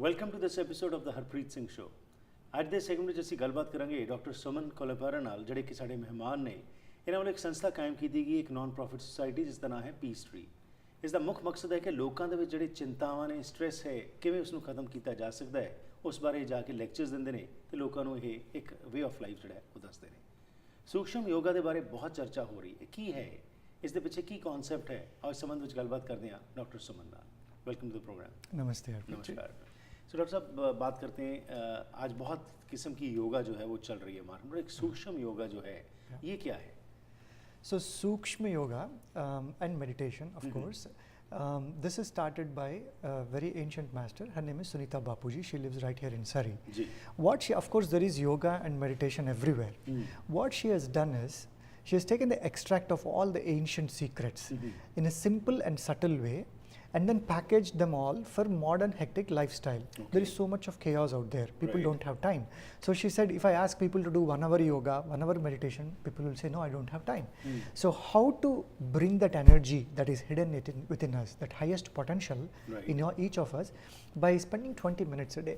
Welcome to this episode of the Harpreet Singh show. ਅੱਜ ਦੇ segment ਵਿੱਚ ਅਸੀਂ ਗੱਲਬਾਤ ਕਰਾਂਗੇ ਡਾਕਟਰ ਸੁਮਨ ਕੋਲੇਪਾਰਾ ਨਾਲ, ਜਿਹੜੇ ਕਿ ਸਾਡੇ ਮਹਿਮਾਨ ਨੇ। ਇਹਨਾਂ ਵੱਲੋਂ ਇੱਕ ਸੰਸਥਾ ਕਾਇਮ ਕੀਤੀ ਗਈ, ਇੱਕ ਨਾਨ ਪ੍ਰੋਫਿਟ ਸੁਸਾਇਟੀ, ਜਿਸ ਦਾ ਨਾਮ ਹੈ ਪੀਸ ਟਰੀ। ਇਸ ਦਾ ਮੁੱਖ ਮਕਸਦ ਹੈ ਕਿ ਲੋਕਾਂ ਦੇ ਵਿੱਚ ਜਿਹੜੀ ਚਿੰਤਾਵਾਂ ਨੇ, ਸਟ੍ਰੈਸ ਹੈ, ਕਿਵੇਂ ਉਸ ਨੂੰ ਖਤਮ ਕੀਤਾ ਜਾ ਸਕਦਾ ਹੈ, ਉਸ ਬਾਰੇ ਜਾ ਕੇ ਲੈਕਚਰਸ ਦਿੰਦੇ ਨੇ ਅਤੇ ਲੋਕਾਂ ਨੂੰ ਇਹ ਇੱਕ ਵੇ ਆਫ ਲਾਈਫ ਜਿਹੜਾ ਹੈ ਉਹ ਦੱਸਦੇ ਨੇ। ਸੂਖਸ਼ਮ ਯੋਗਾ ਦੇ ਬਾਰੇ ਬਹੁਤ ਚਰਚਾ ਹੋ ਰਹੀ ਹੈ। ਕੀ ਹੈ ਇਸ ਦੇ ਪਿੱਛੇ, ਕੀ ਕੌਨਸੈਪਟ ਹੈ? ਔਰ ਇਸ ਸੰਬੰਧ ਵਿੱਚ ਗੱਲਬਾਤ ਕਰਦੇ हैं डॉक्टर सुमन ਨਾਲ। Welcome to the programme. नमस्ते। नमस्कार। सो डॉक्टर साहब, बात करते हैं, आज बहुत किस्म की योगा जो है वो चल रही है मार्केट में। एक सूक्ष्म योगा जो है ये क्या है? So Sukhshm yoga and meditation, of course. This is started by a very ancient master. Her name is Sunita Bapuji. She lives right here in Surrey. What she, of course, there is yoga and meditation everywhere. What she has done is, she has taken the extract of all the ancient secrets in a simple and subtle way, and then packaged them all for modern hectic lifestyle. There is so much of chaos out there. People don't have time. So she said, if I ask people to do 1 hour yoga, 1 hour meditation, people will say, no, I don't have time. So how to bring that energy that is hidden within us, that highest potential in each of us, by spending 20 minutes a day.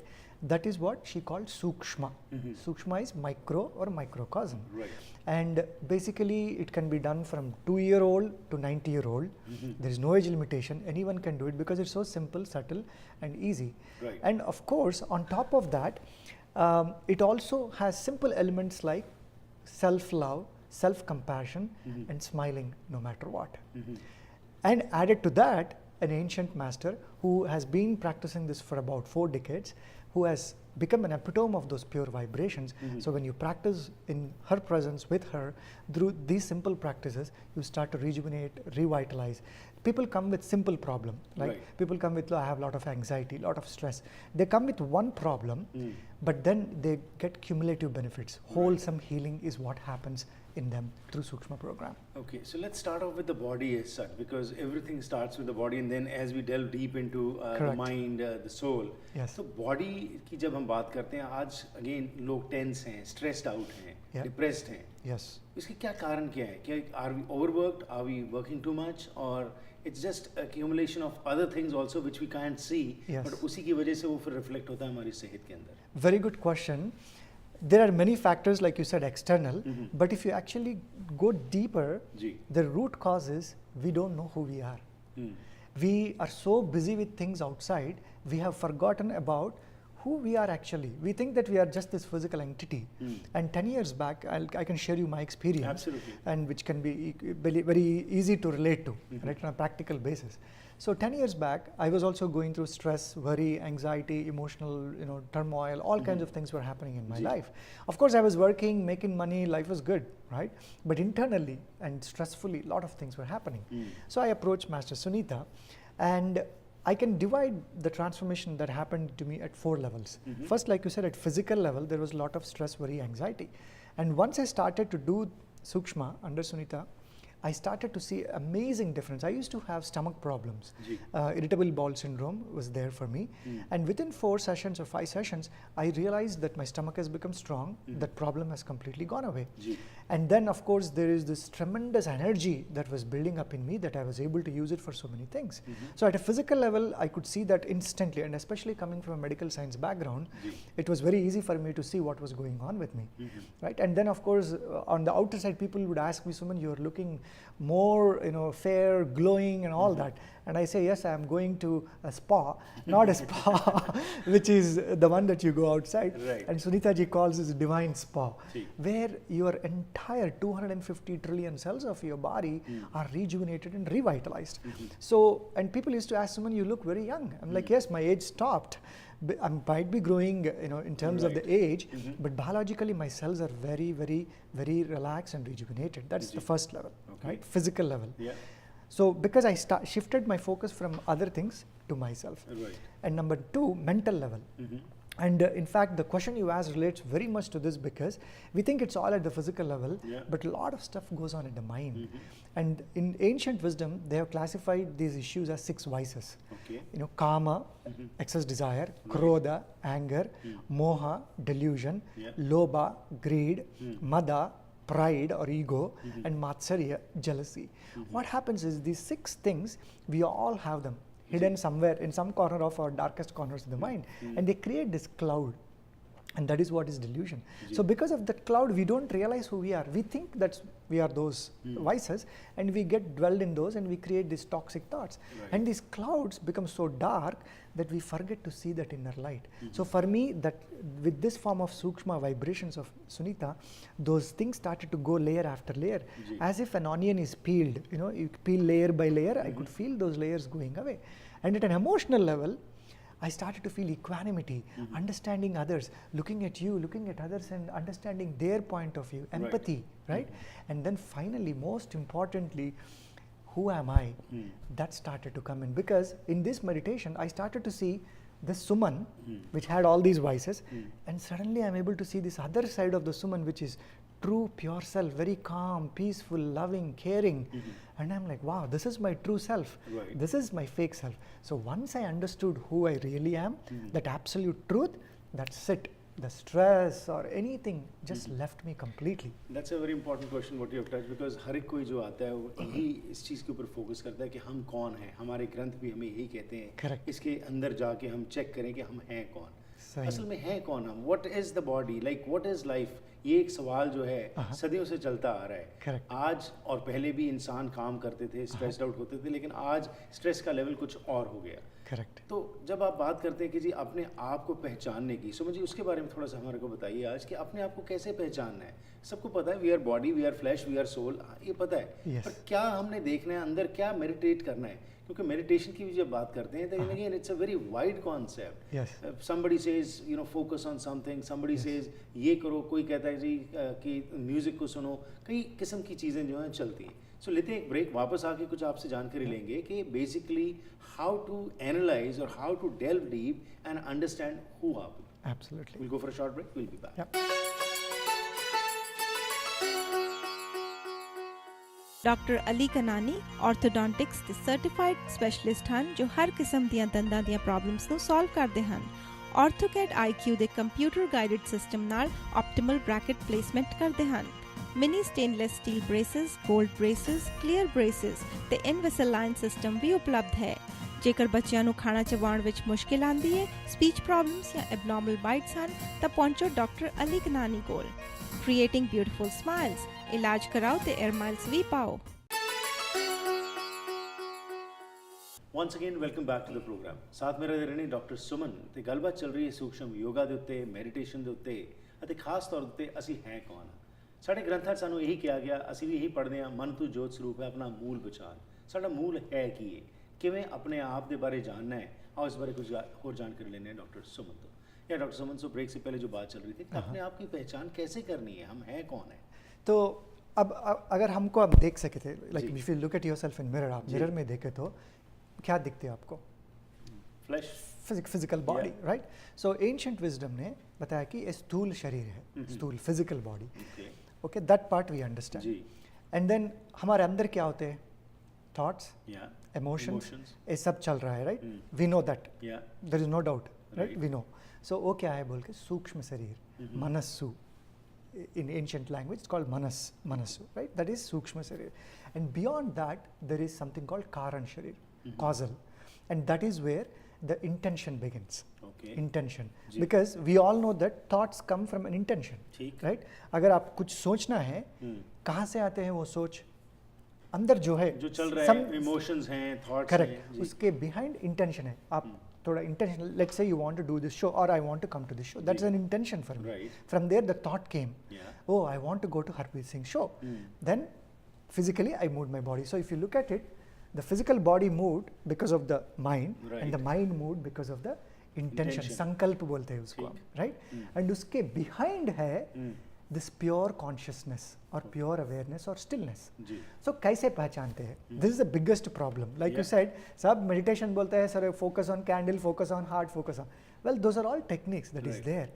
That is what she called Sukshma. Sukshma is micro or microcosm. And basically it can be done from 2-year-old to 90-year-old. There is no age limitation. Anyone can do it because it's so simple, subtle and easy. And of course, on top of that, it also has simple elements like self-love, self-compassion and smiling no matter what. And added to that, an ancient master who has been practicing this for about 4 decades, who has become an epitome of those pure vibrations. So when you practice in her presence with her, through these simple practices, you start to rejuvenate, revitalize. People come with simple problem, like people come with, I have a lot of anxiety, lot of stress. They come with one problem, but then they get cumulative benefits. Wholesome healing is what happens in them through Sukshma program. Okay, so let's start off with the body as such, because everything starts with the body, and then as we delve deep into the mind, the soul. So body की जब हम बात करते हैं, आज again लोग tense हैं, stressed out हैं, depressed हैं. इसके क्या कारण क्या है? क्या are we overworked? Are we working too much? Or it's just accumulation of other things also which we can't see, but उसी की वजह से वो फिर reflect होता है हमारी सेहत के अंदर? Very good question. There are many factors, like you said, external, but if you actually go deeper, the root cause is we don't know who we are. We are so busy with things outside, we have forgotten about who we are actually. We think that we are just this physical entity. And 10 years back, I can share you my experience, and which can be very, very easy to relate to, right, on a practical basis. So 10 years back, I was also going through stress, worry, anxiety, emotional, turmoil, all kinds of things were happening in my life. Of course, I was working, making money, life was good, right? But internally and stressfully, a lot of things were happening. So I approached Master Sunita, and I can divide the transformation that happened to me at 4 levels. First, like you said, at physical level, there was a lot of stress, worry, anxiety. And once I started to do Sukshma under Sunita, I started to see amazing difference. I used to have stomach problems. Irritable bowel syndrome was there for me. And within 4 sessions or 5 sessions, I realized that my stomach has become strong. That problem has completely gone away. And then, of course, there is this tremendous energy that was building up in me that I was able to use it for so many things. So at a physical level, I could see that instantly, and especially coming from a medical science background, it was very easy for me to see what was going on with me. Right? And then, of course, on the outer side, people would ask me, Suman, you're looking more, fair, glowing and all that. And I say, yes, I am going to a spa, not a spa, which is the one that you go outside. And Sunita ji calls this divine spa, where your entire 250 trillion cells of your body are rejuvenated and revitalized. So, and people used to ask, Suman, you look very young. I'm like, yes, my age stopped. I might be growing, in terms of the age, but biologically my cells are very, very, very relaxed and rejuvenated. That's the first level, right? Physical level. So because I shifted my focus from other things to myself. And number 2, mental level. And in fact, the question you asked relates very much to this, because we think it's all at the physical level, but a lot of stuff goes on in the mind. And in ancient wisdom, they have classified these issues as 6 vices. You know, kama, excess desire; krodha, anger; moha, delusion; lobha, greed; mada, pride or ego; and matsarya, jealousy. What happens is these 6 things, we all have them hidden somewhere in some corner of our darkest corners of the mind, and they create this cloud, and that is what is delusion. So because of that cloud, we don't realize who we are. We think that we are those vices, and we get dwelled in those, and we create these toxic thoughts, and these clouds become so dark that we forget to see that inner light. So for me, that with this form of Sukshma vibrations of Sunita, those things started to go layer after layer, as if an onion is peeled. You know, you peel layer by layer. I could feel those layers going away, and at an emotional level, I started to feel equanimity, understanding others, looking at you, looking at others, and understanding their point of view, empathy, right? And then finally, most importantly, who am I? That started to come in, because in this meditation, I started to see this Suman, which had all these vices, and suddenly I'm able to see this other side of the Suman, which is true, pure self, very calm, peaceful, loving, caring. And I'm like, wow, this is my true self. This is my fake self. So once I understood who I really am, that absolute truth, that's it. The stress or anything just left me completely. That's a very important question what you have touched, because हर एक कोई जो आता है वो यही इस चीज़ के ऊपर फोकस करता है कि हम कौन हैं. हमारे ग्रंथ भी हमें यही कहते हैं. Correct. इसके अंदर जाके हम चेक करें कि हम हैं कौन. असल में हैं कौन हम. What is the body? Like what is life? ये एक सवाल जो है सदियों से चलता आ रहा है. Correct. आज और पहले भी इंसान काम करते थे, स्ट्रेस्ड आउट होते थे, लेकिन आज स्ट्रेस का लेवल कुछ और हो गया. करेक्ट. तो जब आप बात करते हैं कि जी अपने आप को पहचानने की, सो मुझे उसके बारे में थोड़ा सा हमारे को बताइए आज कि अपने आप को कैसे पहचानना है. सबको पता है we are body, we are flesh, we are soul, ये पता है. पर क्या हमने देखना है अंदर, क्या मेडिटेट करना है? क्योंकि मेडिटेशन की भी जब बात करते हैं तो again it's a very wide concept. Somebody says you know focus on something, somebody says ये करो, कोई कहता है जी कि म्यूजिक को सुनो, कई किस्म की चीज़ें जो हैं चलती हैं. सो लेते हैं एक ब्रेक, वापस आके कुछ आपसे जानकारी लेंगे कि बेसिकली हाउ टू एनालाइज और how to delve deep and understand who are we. Absolutely. We'll go for a short break. We'll be back. Doctor Ali Kanani orthodontics ਦੇ ਸਰਟੀਫਾਈਡ ਸਪੈਸ਼ਲਿਸਟ ਹਨ ਜੋ ਹਰ ਕਿਸਮ ਦੀਆਂ ਦੰਦਾਂ ਦੀਆਂ ਪ੍ਰੋਬਲਮਸ ਨੂੰ ਸੋਲਵ ਕਰਦੇ ਹਨ. ਆਰਥੋਕੈਡ IQ ਦੇ ਕੰਪਿਊਟਰ ਗਾਈਡਡ ਸਿਸਟਮ ਨਾਲ ਆਪਟੀਮਲ ਬ੍ਰੈਕਟ ਪਲੇਸਮੈਂਟ ਕਰਦੇ ਹਨ. ਮਿਨੀ ਸਟੇਨਲੈਸ ਸਟੀਲ ਬ੍ਰੇਸਸ, 골ਡ ਬ੍ਰੇਸਸ, ਕਲੀਅਰ ਬ੍ਰੇਸਸ ਤੇ ਇਨਵਿਸਲਾਈਨ ਸਿਸਟਮ ਵੀ ਉਪਲਬਧ ਹੈ. ਜੇਕਰ ਬੱਚਿਆਂ ਨੂੰ ਖਾਣਾ ਚਬਾਉਣ ਵਿੱਚ ਮੁਸ਼ਕਿਲ ਆਉਂਦੀ ਹੈ, ਸਪੀਚ ਪ੍ਰੋਬਲਮਸ ਜਾਂ ਐਬਨੋਰਮਲ ਬਾਈਟਸ ਹਨ, ਤਾਂ ਪਹੁੰਚੋ ਡਾਕਟਰ ਅਲੀ ਕਨਾਨੀ ਕੋਲ. ਕ੍ਰੀਏਟਿੰਗ ਬਿਊਟੀਫੁਲ ਸਮਾਈਲਸ, ਇਲਾਜ ਕਰਾਓ ਤੇ 에ਅਰ ਮਾਈਲਸ ਵੀ ਪਾਓ. Once again, welcome back to the program. ਸਾਥ ਮੇਰੇ ਰਹਿਣੇ ਡਾਕਟਰ ਸੁਮਨ ਤੇ ਗੱਲਬਾਤ ਚੱਲ ਰਹੀ ਹੈ ਸੂਖਸ਼ਮ ਯੋਗਾ ਦੇ ਉੱਤੇ, ਮੈਡੀਟੇਸ਼ਨ ਦੇ ਉੱਤੇ, ਅਤੇ ਖਾਸ ਤੌਰ ਉੱਤੇ ਅਸੀਂ ਹੈ ਕੌਣ. ਸਾਡੇ ਗ੍ਰੰਥਾਂ 'ਚ ਸਾਨੂੰ ਇਹੀ ਕਿਹਾ ਗਿਆ, ਅਸੀਂ ਵੀ ਇਹੀ ਪੜ੍ਹਦੇ ਹਾਂ, ਮਨ ਤੂੰ ਜੋਤ ਸਰੂਪ ਹੈ ਆਪਣਾ ਮੂਲ ਪਛਾਣ. ਸਾਡਾ ਮੂਲ ਹੈ ਕੀ ਹੈ, ਕਿਵੇਂ ਆਪਣੇ ਆਪ ਦੇ ਬਾਰੇ ਜਾਣਨਾ है. आओ इस बारे कुछ और जानकारी लेने हैं डॉक्टर सुमन. तो या डॉक्टर सुमन, सो ब्रेक से पहले जो बात चल रही थी, अपने आप की पहचान कैसे करनी है, हम हैं कौन है. तो अब अगर हमको आप देख सके थे, like if you look at yourself in mirror, आप मिरर में देखे तो क्या दिखते हैं आपको? Flesh, physical body, right. So ancient wisdom ने बताया कि ये स्थूल शरीर है, स्थूल physical body. Okay, that part we understand. And then हमारे अंदर क्या होते हैं? थॉट्स, emotions, ये सब चल रहा है, right. We know that, there is no doubt, right. We know. So वो क्या है बोल के सूक्ष्म शरीर, मनस्सु. In ancient language, it's called manasu, right? That is Sukshma Sharir. And beyond that, there is something called Karan Sharir, causal. And that is where the intention begins. Okay. Intention. Because we all know that thoughts come from an intention, right? अगर आप कुछ सोचना है, कहाँ से आते हैं वो सोच? अंदर जो है, जो चल रहा है, इमोशंस हैं, थॉट्स हैं. करेक्ट. उसके बिहाइंड इंटेंशन है. आप थोड़ा intention, let's say you want to do this show और I want to come to this show, that's an intention for me. From there the thought came, oh, I want to go to Harpreet Singh show. Then physically I moved my body. So if you look at it, the physical body moved because of the mind, and the mind moved because of the intention. संकल्प बोलते हैं उसको, right? And उसके behind है this pure consciousness और pure awareness और stillness. So कैसे पहचानते हैं? This is the biggest problem. Like you said, सब meditation बोलते हैं, sir focus on candle, focus on heart, focus on. Well, those are all techniques that is there.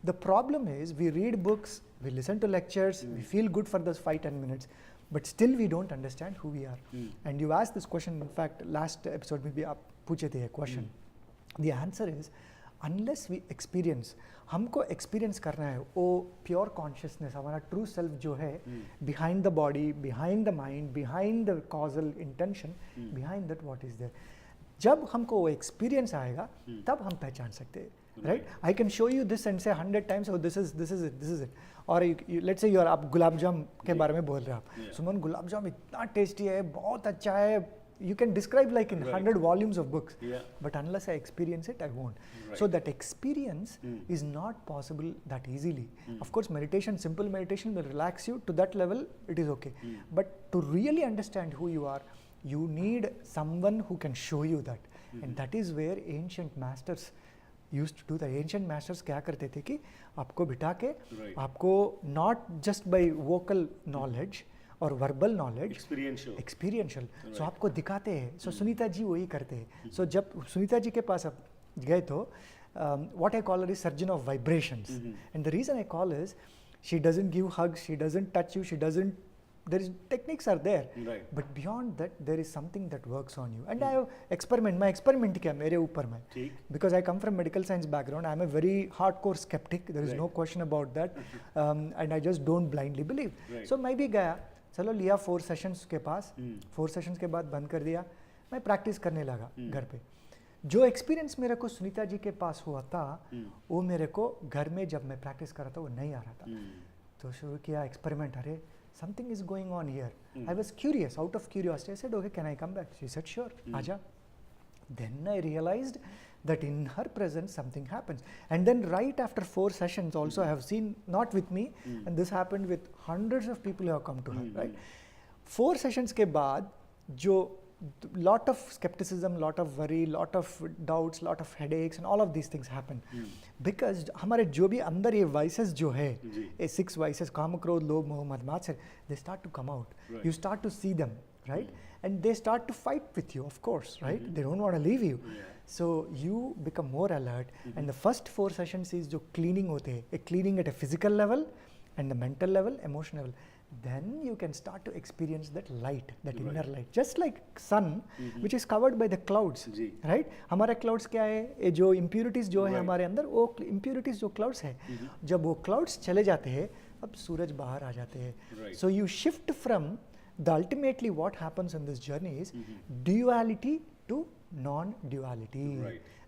The problem is we read books, we listen to lectures, we feel good for those 5-10 minutes, but still we don't understand who we are. And you asked this question, in fact, last episode maybe आप पूछे थे a question. The answer is, unless we experience, हमको experience करना है वो pure consciousness, हमारा true self जो है, behind the body, behind the mind, behind the causal intention, behind that what is there. जब हमको वो experience आएगा, तब हम पहचान सकते हैं. Right? I can show you this and say 100 times, oh this is it. और let's say you are आप गुलाब जाम के बारे में बोल रहे हो आप, सुमन गुलाब जाम इतना tasty है, बहुत अच्छा है. You can describe like in 100 volumes of books, but unless I experience it, I won't. So that experience is not possible that easily. Of course, meditation, simple meditation will relax you to that level, it is okay. But to really understand who you are, you need someone who can show you that. And that is where ancient masters used to do that. Ancient masters क्या करते थे कि आपको बिठा के, आपको not just by vocal knowledge, और verbal knowledge experiential सो आपको दिखाते हैं. सो सुनीता जी वही करते हैं. सो जब सुनीता जी के पास आप गए तो what I call her is surgeon of vibrations. And the reason I call is she doesn't give hugs, she doesn't touch you, she doesn't, there is techniques are there, but beyond that there is something that works on you. And I have my experiment किया मेरे ऊपर में, because I come from medical science background. I am a very hardcore skeptic, there is no question about that. And I just don't blindly believe. So मैं भी गया, चलो लिया 4 sessions के पास, 4 सेशंस के बाद बंद कर दिया, मैं प्रैक्टिस करने लगा घर पे. जो एक्सपीरियंस मेरे को सुनीता जी के पास हुआ था, वो मेरे को घर में जब मैं प्रैक्टिस कर रहा था वो नहीं आ रहा था. तो शुरू किया एक्सपेरिमेंट, अरे something is going on here. I was curious, out of curiosity I said, okay, can I come back? She said, sure, aja. Then I realized that in her presence something happens. And then right after 4 sessions also I have seen, not with me, and this happened with hundreds of people who have come to her, right? 4 sessions के बाद जो lot of skepticism, lot of worry, lot of doubts, lot of headaches, and all of these things happen. Because हमारे जो भी अंदर ये vices जो है, ये 6 vices, काम, क्रोध, लोभ, मोह, मद, मात्सर्य, they start to come out. You start to see them, right? And they start to fight with you, of course, right? They don't want to leave you. So you become more alert. And the first 4 sessions is जो cleaning होते हैं, a cleaning at a physical level and the mental level, emotional level. Then you can start to experience that light, that inner light. Just like sun, which is covered by the clouds, right? हमारे clouds क्या है? ये जो impurities जो है हमारे अंदर, वो impurities जो clouds है, जब वो clouds चले जाते हैं, अब सूरज बाहर आ जाते हैं. So you shift from the ultimately what happens in this journey is duality to non-duality,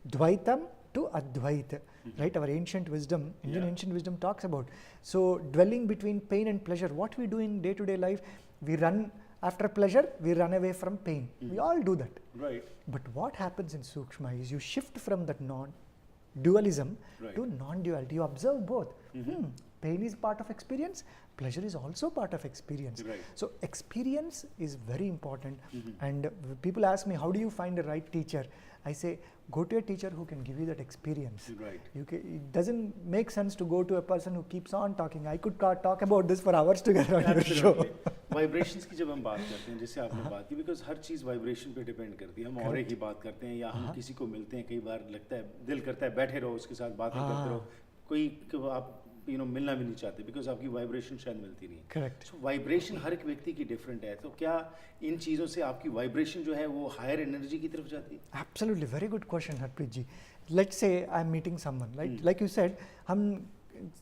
Dvaitam to Advaita, right? Our ancient wisdom, Indian ancient wisdom talks about. So dwelling between pain and pleasure, what we do in day-to-day life, we run after pleasure, we run away from pain. We all do that. But what happens in Sukshma is you shift from that non-dualism to non-duality. You observe both. Pain is part of experience, pleasure is also part of experience. So experience is very important. And people ask me, how do you find the right teacher? I say, go to a teacher who can give you that experience. It doesn't make sense to go to a person who keeps on talking. I could talk about this for hours together on your show. Vibrations की जब हम बात करते हैं, जैसे आपने बात की, because हर चीज़ vibration पे depend करती है. हम ऑरे की बात करते हैं या हम किसी को मिलते हैं, कई बार लगता है, दिल करता है बैठे रहो उसके साथ बातें करते रहो. कोई आप मिलना भी नहीं चाहते बिकॉज आपकी वाइब्रेशन शायद मिलती नहीं. करेक्ट. सो वाइब्रेशन हर एक व्यक्ति की डिफरेंट है. तो क्या इन चीज़ों से आपकी वाइब्रेशन जो है वो हायर एनर्जी की तरफ जाती है? Absolutely, very good question Harpreet ji. Let's say I am meeting someone, right? Like you said, हम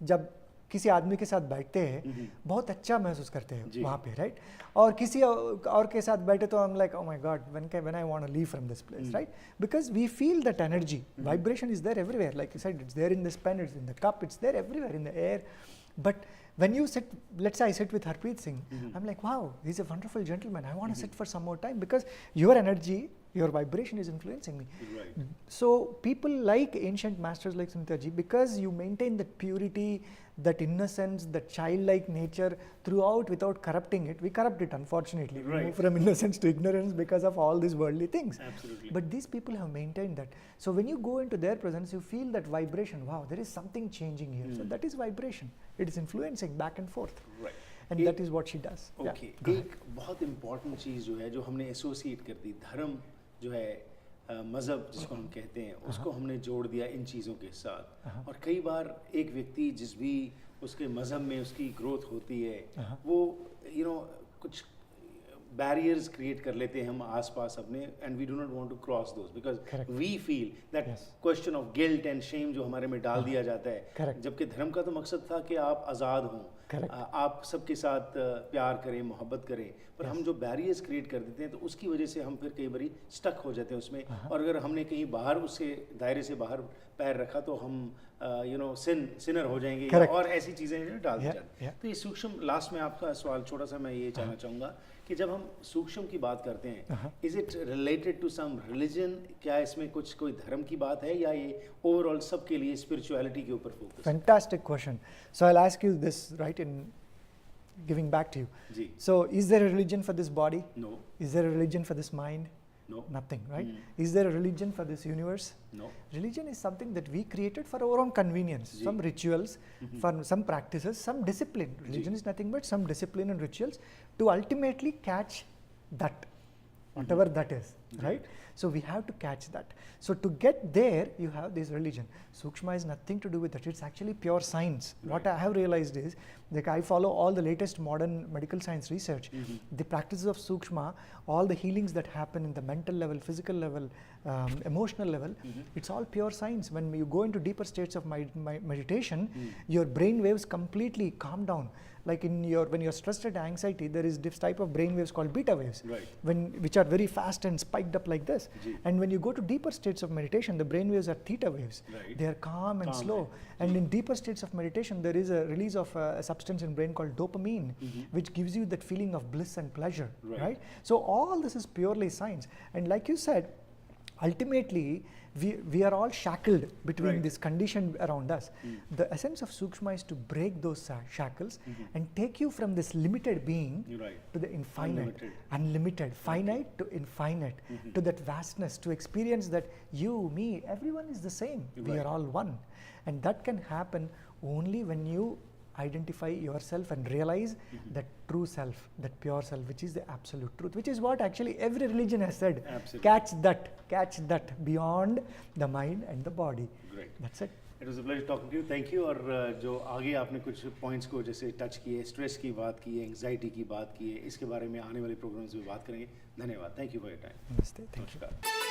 जब किसी आदमी के साथ बैठते हैं बहुत अच्छा महसूस करते हैं वहाँ पे, राइट? और किसी और के साथ बैठे तो हम like, oh my God, when I want to leave from this place, right? Because we feel that energy. Vibration is there everywhere, like you said, it's there in this pen, it's in the cup, it's there everywhere in the air. But when you sit, let's say I sit with Harpreet Singh, I'm like, wow, he's a wonderful gentleman. I want to sit for some more time because your energy, your vibration is influencing me. So people like ancient masters like Sunita ji, because you maintain that purity, that innocence, that childlike nature throughout without corrupting it. We corrupt it, unfortunately. We move from innocence to ignorance because of all these worldly things. Absolutely. But these people have maintained that. So when you go into their presence, you feel that vibration. Wow, there is something changing here. So that is vibration. It is influencing back and forth. And that is what she does. Okay. एक बहुत important चीज़ जो है जो हमने associate कर दी, धर्म जो है मज़हब जिसको हम कहते हैं उसको हमने जोड़ दिया इन चीज़ों के साथ, और कई बार एक व्यक्ति जिस भी उसके मज़हब में उसकी ग्रोथ होती है वो कुछ बैरियर्स क्रिएट कर लेते हैं हम आसपास अपने, and we do not want to cross those because we feel that question of guilt and shame जो हमारे में डाल दिया जाता है, जबकि धर्म का तो मकसद था कि आप आज़ाद हों, आप सबके साथ प्यार करें, मोहब्बत करें, पर हम जो बैरियर्स क्रिएट कर देते हैं तो उसकी वजह से हम फिर कई बार स्टक हो जाते हैं उसमें, और अगर हमने कहीं बाहर उससे दायरे से बाहर पैर रखा तो हम सिनर हो जाएंगे और ऐसी चीज़ें डाल दी जाती हैं। तो ये सूक्ष्म, लास्ट में आपका सवाल छोटा सा मैं ये जानना चाहूँगा कि जब हम सूक्ष्म की बात करते हैं, is it related to some religion, क्या इसमें कोई धर्म की बात है या ये ओवरऑल सबके लिए स्पिरिचुअलिटी के ऊपर focus? Fantastic question. So I'll ask you this right in giving back to you. जी. So is there a religion for this body? No. Is there a religion for this mind? No. Nothing, right? Is there a religion for this universe? No. Religion is something that we created for our own convenience. Some rituals, for some practices, some discipline. Religion is nothing but some discipline and rituals to ultimately catch that, whatever that is, right? So we have to catch that. So to get there, you have this religion. Sukshma has nothing to do with that. It's actually pure science. What I have realized is, like, I follow all the latest modern medical science research. The practices of Sukshma, all the healings that happen in the mental level, physical level, emotional level, it's all pure science. When you go into deeper states of meditation, your brain waves completely calm down. Like when you're stressed and anxiety, there is this type of brain waves called beta waves, which are very fast and spiked up like this. And when you go to deeper states of meditation, the brain waves are theta waves. They are calm and slow. And in deeper states of meditation, there is a release of a substance in brain called dopamine, which gives you that feeling of bliss and pleasure, right? So all this is purely science. And like you said, ultimately, we are all shackled between this condition around us. The essence of Sukshma is to break those shackles and take you from this limited being to the infinite, unlimited, finite to infinite, to that vastness, to experience that you, me, everyone is the same. We are all one. And that can happen only when you identify yourself and realize that true self, that pure self, which is the absolute truth, which is what actually every religion has said. Catch that beyond the mind and the body. Great. That's it. It was a pleasure talking to you. Thank you. और जो आगे आपने कुछ points को जैसे touch किए, stress की बात की है, एंग्जाइटी की बात की है, इसके बारे में आने वाले प्रोग्राम्स में बात करेंगे. धन्यवाद. Thank you for your time. नमस्ते. Thank you.